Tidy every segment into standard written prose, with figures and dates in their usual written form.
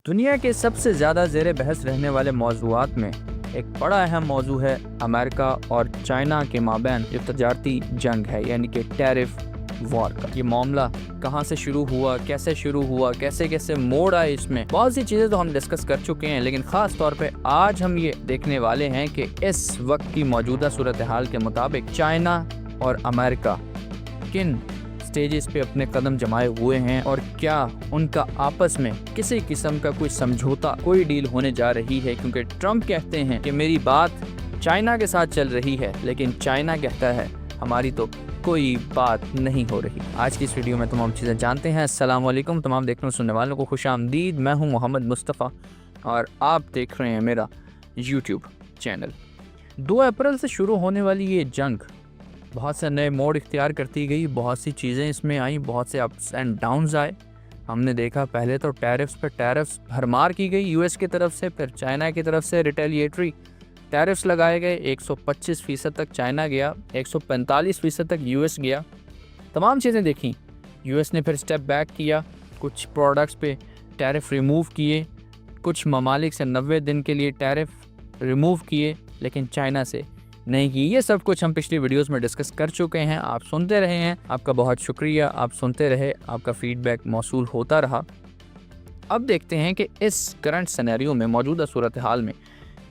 दुनिया के सबसे ज़्यादा ज़ेर बहस रहने वाले मौज़ूआत में एक बड़ा अहम मौजू है अमेरिका और चाइना के माबैन जो तजारती जंग है, यानी कि टैरिफ वॉर का। ये मामला कहाँ से शुरू हुआ, कैसे शुरू हुआ, कैसे कैसे मोड़ आए, इसमें बहुत सी चीज़ें तो हम डिस्कस कर चुके हैं, लेकिन ख़ास तौर पे आज हम ये देखने वाले हैं कि इस वक्त की मौजूदा सूरत हाल के मुताबिक चाइना और अमेरिका किन स्टेजेस पे अपने कदम जमाए हुए हैं और क्या उनका आपस में किसी किस्म का कोई समझौता, कोई डील होने जा रही है। क्योंकि ट्रंप कहते हैं कि मेरी बात चाइना के साथ चल रही है, लेकिन चाइना कहता है हमारी तो कोई बात नहीं हो रही। आज की इस वीडियो में तमाम चीज़ें जानते हैं। अस्सलाम वालेकुम तमाम देखने सुनने वालों को खुश आमदीद। मैं हूं मोहम्मद मुस्तफ़ा और आप देख रहे हैं मेरा यूट्यूब चैनल। 2 अप्रैल से शुरू होने वाली ये जंग बहुत से नए मोड़ इख्तियार करती गई, बहुत सी चीज़ें इसमें आई, बहुत से अप्स एंड डाउन्स आए। हमने देखा पहले तो टैरिफ्स पर टैरिफ्स भरमार की गई यूएस की तरफ से, फिर चाइना की तरफ से रिटेलिएटरी टैरिफ्स लगाए गए। 125% तक चाइना गया, 145% तक यूएस गया। तमाम चीज़ें देखी। यूएस ने फिर स्टेप बैक किया, कुछ प्रोडक्ट्स पे टैरिफ रिमूव किए, कुछ ममालिक से 90 दिन के लिए टैरिफ रिमूव किए, लेकिन चाइना से नहीं की। ये सब कुछ हम पिछली वीडियोस में डिस्कस कर चुके हैं, आप सुनते रहे हैं। आपका बहुत शुक्रिया, आप सुनते रहे, आपका फीडबैक मौसूल होता रहा। अब देखते हैं कि इस करंट सिनेरियो में, मौजूदा सूरत हाल में,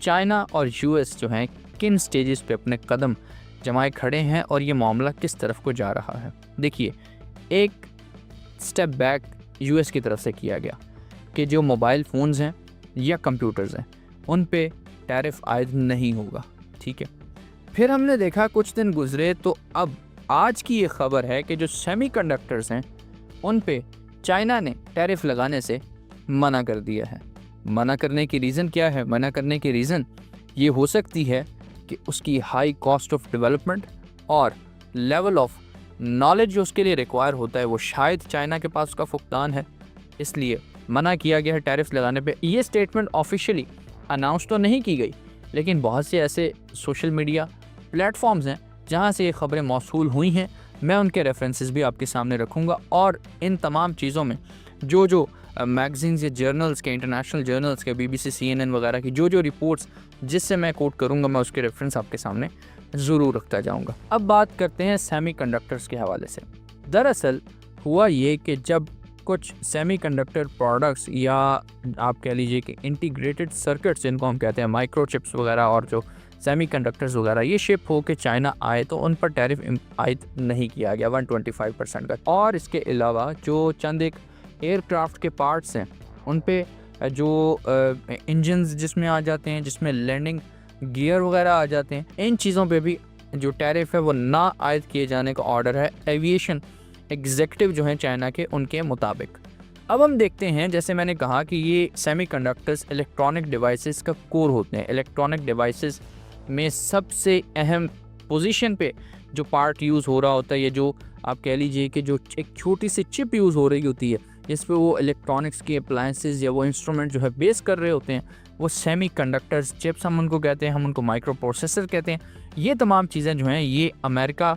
चाइना और यूएस जो हैं किन स्टेजेस पे अपने कदम जमाए खड़े हैं और ये मामला किस तरफ को जा रहा है। देखिए, एक स्टेप बैक यूएस की तरफ से किया गया कि जो मोबाइल फ़ोन्स हैं या कंप्यूटर्स हैं उन पे टैरिफ आयद नहीं होगा, ठीक है। फिर हमने देखा कुछ दिन गुजरे तो अब आज की ये खबर है कि जो सेमीकंडक्टर्स हैं उन पे चाइना ने टैरिफ लगाने से मना कर दिया है। मना करने की रीज़न क्या है? मना करने की रीज़न ये हो सकती है कि उसकी हाई कॉस्ट ऑफ डेवलपमेंट और लेवल ऑफ नॉलेज जो उसके लिए रिक्वायर होता है वो शायद चाइना के पास उसका फुकदान है, इसलिए मना किया गया है टैरिफ लगाने पे। ये स्टेटमेंट ऑफिशियली अनाउंस तो नहीं की गई, लेकिन बहुत से ऐसे सोशल मीडिया प्लेटफॉर्म्स हैं जहां से ये खबरें मौसूल हुई हैं। मैं उनके रेफरेंसेस भी आपके सामने रखूंगा और इन तमाम चीज़ों में जो मैगजीन्स या जर्नल्स के, इंटरनेशनल जर्नल्स के, BBC, CNN वगैरह की जो रिपोर्ट्स जिससे मैं कोट करूंगा, मैं उसके रेफरेंस आपके सामने ज़रूर रखता जाऊंगा। अब बात करते हैं सेमीकंडक्टर्स के हवाले से। दरअसल हुआ ये कि जब कुछ सेमीकंडक्टर प्रोडक्ट्स या आप कह लीजिए कि इंटीग्रेटेड सर्किट्स जिनको हम कहते हैं, माइक्रोचिप्स वगैरह और जो सेमीकंडक्टर्स वगैरह, ये शिप हो के चाइना आए तो उन पर टैरिफ आयद नहीं किया गया 125% का। और इसके अलावा जो चंद एक एयरक्राफ्ट के पार्ट्स हैं उन पे जो इंजन्स जिसमें आ जाते हैं, जिसमें लैंडिंग गियर वगैरह आ जाते हैं, इन चीज़ों पे भी जो टैरिफ है वो ना आयद किए जाने का ऑर्डर है एविएशन एग्जीक्यूटिव जो हैं चाइना के, उनके मुताबिक। अब हम देखते हैं, जैसे मैंने कहा कि ये सेमीकंडक्टर्स इलेक्ट्रॉनिक डिवाइसेस का कोर होते हैं। इलेक्ट्रॉनिक डिवाइसेस में सबसे अहम पोजीशन पे जो पार्ट यूज़ हो रहा होता है, ये जो आप कह लीजिए कि जो एक छोटी सी चिप यूज़ हो रही होती है जिस पे वो इलेक्ट्रॉनिक्स के अप्लायंसेस या वो इंस्ट्रूमेंट जो है बेस कर रहे होते हैं, वो सेमीकंडक्टर्स चिप्स हम उनको कहते हैं, हम उनको माइक्रो प्रोसेसर कहते हैं। ये तमाम चीज़ें जो हैं ये अमेरिका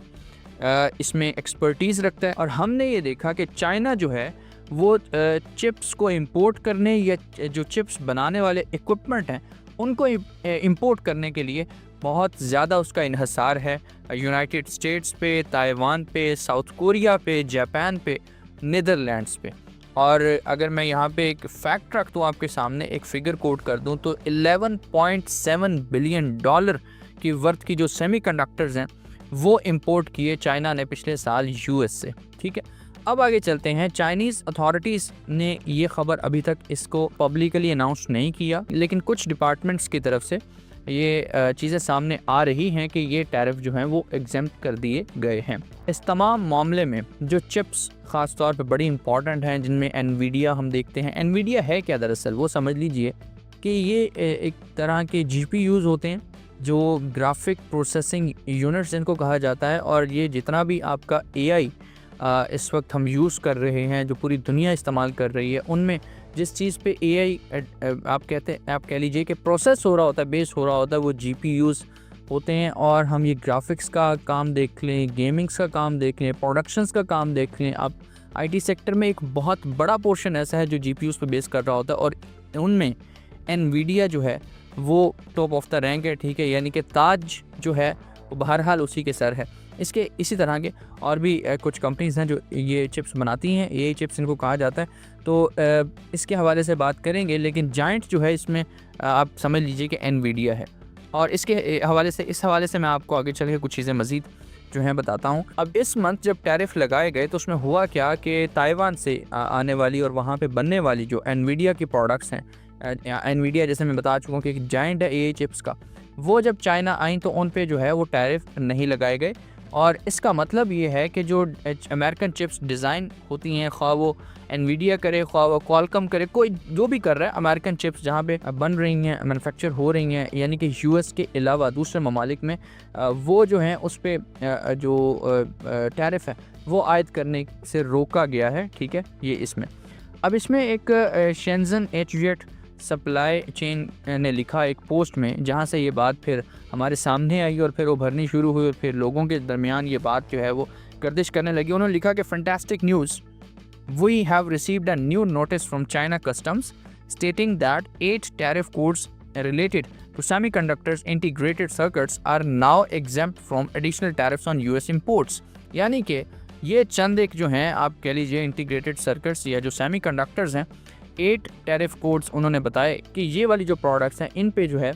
इसमें एक्सपर्टीज़ रखता है। और हमने ये देखा कि चाइना जो है वो चिप्स को इंपोर्ट करने या जो चिप्स बनाने वाले इक्विपमेंट हैं उनको इंपोर्ट करने के लिए बहुत ज़्यादा उसका इन्हसार है यूनाइटेड स्टेट्स पे, ताइवान पे, साउथ कोरिया पे, जापान पे, नीदरलैंड्स पे। और अगर मैं यहाँ पे एक फैक्ट रख दूँ आपके सामने, एक फिगर कोट कर दूँ तो 11.7 बिलियन डॉलर की वर्थ की जो सेमीकंडक्टर्स हैं वो इंपोर्ट किए चाइना ने पिछले साल यूएस से, ठीक है। अब आगे चलते हैं। चाइनीज़ अथॉरिटीज़ ने ये खबर अभी तक इसको पब्लिकली अनाउंस नहीं किया, लेकिन कुछ डिपार्टमेंट्स की तरफ से ये चीज़ें सामने आ रही हैं कि ये टैरिफ जो हैं वो एग्जेम्प्ट कर दिए गए हैं। इस तमाम मामले में जो चिप्स ख़ास तौर पे बड़ी इंपॉर्टेंट हैं, जिनमें एनवीडिया हम देखते हैं। एनवीडिया है क्या? दरअसल वो समझ लीजिए कि ये एक तरह के GPUs होते हैं, जो ग्राफिक प्रोसेसिंग यूनिट्स जिनको कहा जाता है। और ये जितना भी आपका AI इस वक्त हम यूज़ कर रहे हैं, जो पूरी दुनिया इस्तेमाल कर रही है, उनमें जिस चीज़ पे AI आप कह लीजिए कि प्रोसेस हो रहा होता है, बेस हो रहा होता है, वो GPUs होते हैं। और हम ये ग्राफिक्स का काम देख लें, गेमिंग्स का काम देख लें, प्रोडक्शंस का काम देख लें, आप IT सेक्टर में एक बहुत बड़ा पोर्शन ऐसा है जो GPUs पे बेस कर रहा होता है। और उनमें एनवीडिया जो है वो टॉप ऑफ द रैंक है, ठीक है, यानी कि ताज जो है वो बहरहाल उसी के सर है। इसके इसी तरह के और भी कुछ कंपनीज़ हैं जो ये चिप्स बनाती हैं, ये चिप्स इनको कहा जाता है। तो इसके हवाले से बात करेंगे, लेकिन जायंट जो है इसमें आप समझ लीजिए कि एनवीडिया है। और इसके इस हवाले से मैं आपको आगे चल के कुछ चीज़ें मज़ीद जो हैं बताता हूँ। अब इस मंथ जब टैरिफ लगाए गए तो उसमें हुआ क्या कि ताइवान से आने वाली और वहाँ पे बनने वाली जो एनवीडिया की प्रोडक्ट्स हैं, एनवीडिया जैसे मैं बता चुका हूँ कि एक जायंट है एआई चिप्स का, वो जब चाइना आई तो उन पे जो है वो टैरिफ नहीं लगाए गए। और इसका मतलब ये है कि जो अमेरिकन चिप्स डिज़ाइन होती हैं, ख्वाह वो एनवीडिया करे, ख्वाह वो क्वालकॉम करे, कोई जो भी कर रहा है, अमेरिकन चिप्स जहाँ पे बन रही हैं, मैन्युफैक्चर हो रही हैं, यानी कि यूएस के अलावा दूसरे ममालिक में वो जो हैं उस पर जो टैरिफ है वो आयद करने से रोका गया है, ठीक है। ये इसमें अब इसमें एक शेंजन एचजेट सप्लाई चेन ने लिखा एक पोस्ट में, जहाँ से ये बात फिर हमारे सामने आई और फिर उभरनी शुरू हुई और फिर लोगों के दरमियान ये बात जो है वो गर्दिश करने लगी। उन्होंने लिखा कि fantastic news, we have received a new notice from China customs stating that 8 tariff codes related to semiconductors integrated circuits are now exempt from additional tariffs on US imports. यानी कि ये चंद एक जो हैं आप कह लीजिए इंटीग्रेटेड सर्किट्स या जो सेमीकंडक्टर्स हैं, 8 टैरिफ कोड्स उन्होंने बताए कि ये वाली जो प्रोडक्ट्स हैं इन पे जो है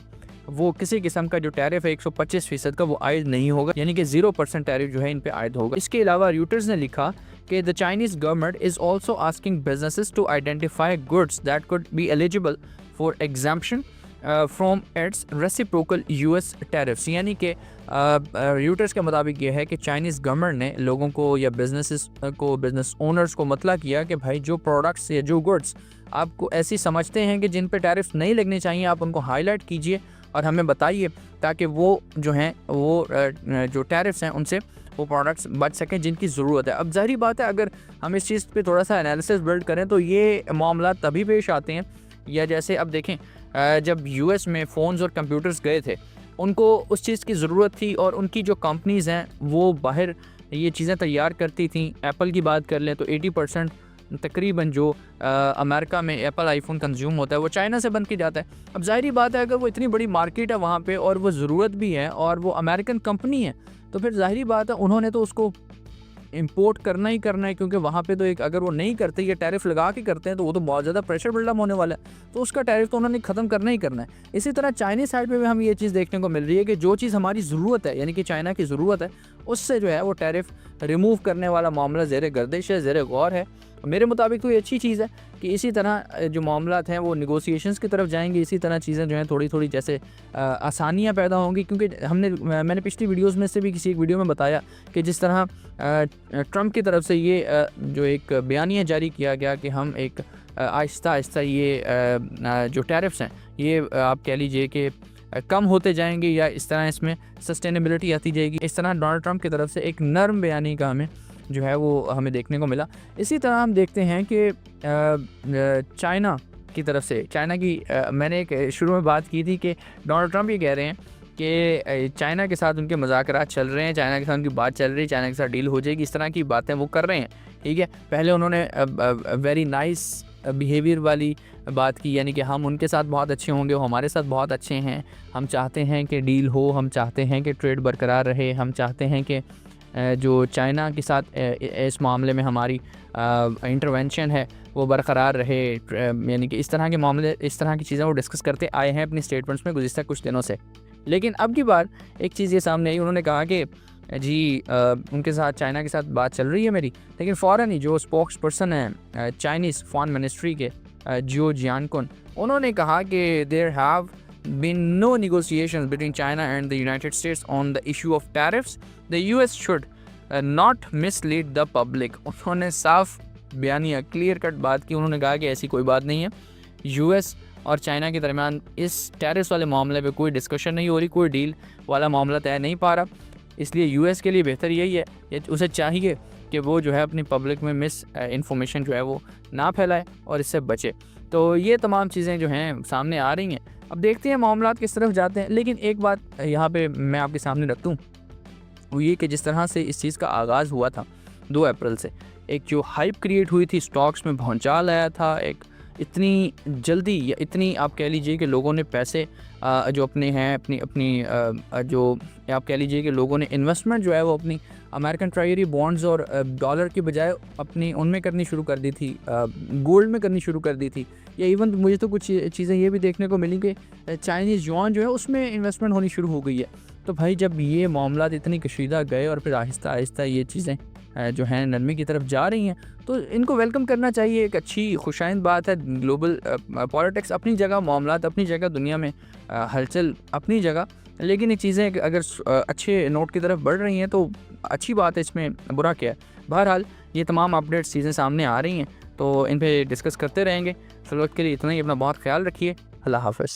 वो किसी किस्म का जो टैरिफ है 125% का वो आयद नहीं होगा, यानी कि 0% टैरिफ जो है इन पे आयद होगा। इसके अलावा रॉयटर्स ने लिखा कि the Chinese government is also asking businesses to identify goods that could be eligible for exemption from its reciprocal US tariffs. यानी कि रॉयटर्स के मुताबिक ये है कि चाइनीज़ गवर्नमेंट ने लोगों को या बिजनेस ओनर्स को मतला किया कि भाई जो प्रोडक्ट्स या जो गुड्स आपको ऐसी समझते हैं कि जिन पे टैरिफ नहीं लगने चाहिए, आप उनको हाईलाइट कीजिए और हमें बताइए, ताकि वो जो हैं वो जो टैरिफ्स हैं उनसे वो प्रोडक्ट्स बच सकें जिनकी ज़रूरत है। अब ज़ाहिरी बात है, अगर हम इस चीज़ पे थोड़ा सा एनालिसिस बिल्ड करें तो ये मामला तभी पेश आते हैं, या जैसे अब देखें जब यूएस में फ़ोन्स और कंप्यूटर्स गए थे, उनको उस चीज़ की ज़रूरत थी और उनकी जो कंपनीज़ हैं वो बाहर ये चीज़ें तैयार करती थी। एप्पल की बात कर लें तो 80% तकरीबन जो अमेरिका में एप्पल आईफोन कंज्यूम होता है वो चाइना से बन के जाता है। अब ज़ाहिरी बात है, अगर वो इतनी बड़ी मार्केट है वहाँ पे और वो ज़रूरत भी है और वो अमेरिकन कंपनी है, तो फिर ज़ाहिरी बात है उन्होंने तो उसको इंपोर्ट करना ही करना है, क्योंकि वहाँ पे तो एक अगर वो नहीं करते या टैरिफ लगा के करते हैं तो वो तो बहुत ज़्यादा प्रेशर बिल्डअप होने वाला है, तो उसका टैरिफ तो उन्होंने ख़त्म करना ही करना है। इसी तरह चाइनीज़ साइड पे भी हमें ये चीज़ देखने को मिल रही है कि जो चीज़ हमारी ज़रूरत है, यानी कि चाइना की ज़रूरत है, उससे जो है वो टैरिफ रिमूव करने वाला मामला ज़ेर गर्दिश है, ज़ेर गौर है। मेरे मुताबिक तो ये अच्छी चीज़ है कि इसी तरह जो मामलात हैं वो नेगोशिएशंस की तरफ जाएंगे, इसी तरह चीज़ें जो हैं थोड़ी थोड़ी जैसे आसानियाँ पैदा होंगी, क्योंकि मैंने पिछली वीडियोस में से भी किसी एक वीडियो में बताया कि जिस तरह ट्रंप की तरफ से ये जो एक बयानिया जारी किया गया कि हम एक आहिस्ता आहिस्ता ये जो टैरिफ्स हैं ये आप कह लीजिए कि कम होते जाएंगे या इस तरह इसमें सस्टेनेबिलिटी आती जाएगी, इस तरह डोनाल्ड ट्रंप की तरफ से एक नरम बयानी का हमें जो है वो हमें देखने को मिला। इसी तरह हम देखते हैं कि चाइना की तरफ से, चाइना की मैंने एक शुरू में बात की थी कि डोनाल्ड ट्रंप ये कह रहे हैं कि चाइना के साथ उनके मुज़ाकरात चल रहे हैं, चाइना के साथ उनकी बात चल रही है, चाइना के साथ डील हो जाएगी, इस तरह की बातें वो कर रहे हैं, ठीक है। पहले उन्होंने वेरी नाइस बिहेवियर वाली बात की, यानी कि हम उनके साथ बहुत अच्छे होंगे, वो हमारे साथ बहुत अच्छे हैं, हम चाहते हैं कि डील हो, हम चाहते हैं कि ट्रेड बरकरार रहे, हम चाहते हैं कि जो चाइना के साथ इस मामले में हमारी इंटरवेंशन है वो बरकरार रहे, यानी कि इस तरह के मामले, इस तरह की चीज़ें वो डिस्कस करते आए हैं अपनी स्टेटमेंट्स में गुज़िश्ता कुछ दिनों से। लेकिन अब की बार एक चीज़ ये सामने आई, उन्होंने कहा कि जी उनके साथ चाइना के साथ बात चल रही है मेरी, लेकिन फ़ौरन ही जो स्पोक्स पर्सन है चाइनीज़ फॉरेन मिनिस्ट्री के जियो जियानकुन, उन्होंने कहा कि there have been no negotiations between China and the United States on the issue of tariffs. The US should not mislead the public. उन्होंने साफ बयानिया क्लियर कट बात की, उन्होंने कहा कि ऐसी कोई बात नहीं है, यूएस और चाइना के दरमियान इस टैरिफ्स वाले मामले पे कोई डिस्कशन नहीं हो रही, कोई डील वाला मामला तय नहीं पा रहा, इसलिए यूएस के लिए बेहतर यही है, उसे चाहिए कि वो जो है अपनी पब्लिक में मिस इन्फॉर्मेशन जो है वो ना फैलाए और इससे बचे। तो ये तमाम चीज़ें जो हैं सामने आ रही हैं, अब देखते हैं मामलात किस तरफ जाते हैं। लेकिन एक बात यहाँ पे मैं आपके सामने रखता हूँ, वो ये कि जिस तरह से इस चीज़ का आगाज़ हुआ था 2 अप्रैल से, एक जो हाइप क्रिएट हुई थी, स्टॉक्स में भौचाल आया था, इतनी जल्दी या इतनी आप कह लीजिए कि लोगों ने पैसे जो अपने हैं अपनी अपनी जो आप कह लीजिए कि लोगों ने इन्वेस्टमेंट जो है वो अपनी अमेरिकन ट्रेजरी बॉन्ड्स और डॉलर की बजाय अपनी उनमें करनी शुरू कर दी थी, गोल्ड में करनी शुरू कर दी थी। या इवन मुझे तो कुछ चीज़ें ये भी देखने को मिली कि चाइनीज़ युआन जो है उसमें इन्वेस्टमेंट होनी शुरू हो गई है। तो भाई जब ये मामलात इतनी कशीदा गए और फिर आहिस्ता आहिस्ता ये चीज़ें जो हैं नरमी की तरफ जा रही हैं, तो इनको वेलकम करना चाहिए। एक अच्छी खुशाइंद बात है। ग्लोबल पॉलिटिक्स अपनी जगह, मामलात अपनी जगह, दुनिया में हलचल अपनी जगह, लेकिन ये चीज़ें अगर अच्छे नोट की तरफ बढ़ रही हैं तो अच्छी बात है, इसमें बुरा क्या है। बहरहाल ये तमाम अपडेट्स चीज़ें सामने आ रही हैं तो इन पे डिस्कस करते रहेंगे। फिर वक्त के लिए इतना ही। अपना बहुत ख्याल रखिए। अल्लाह हाफ़िज़।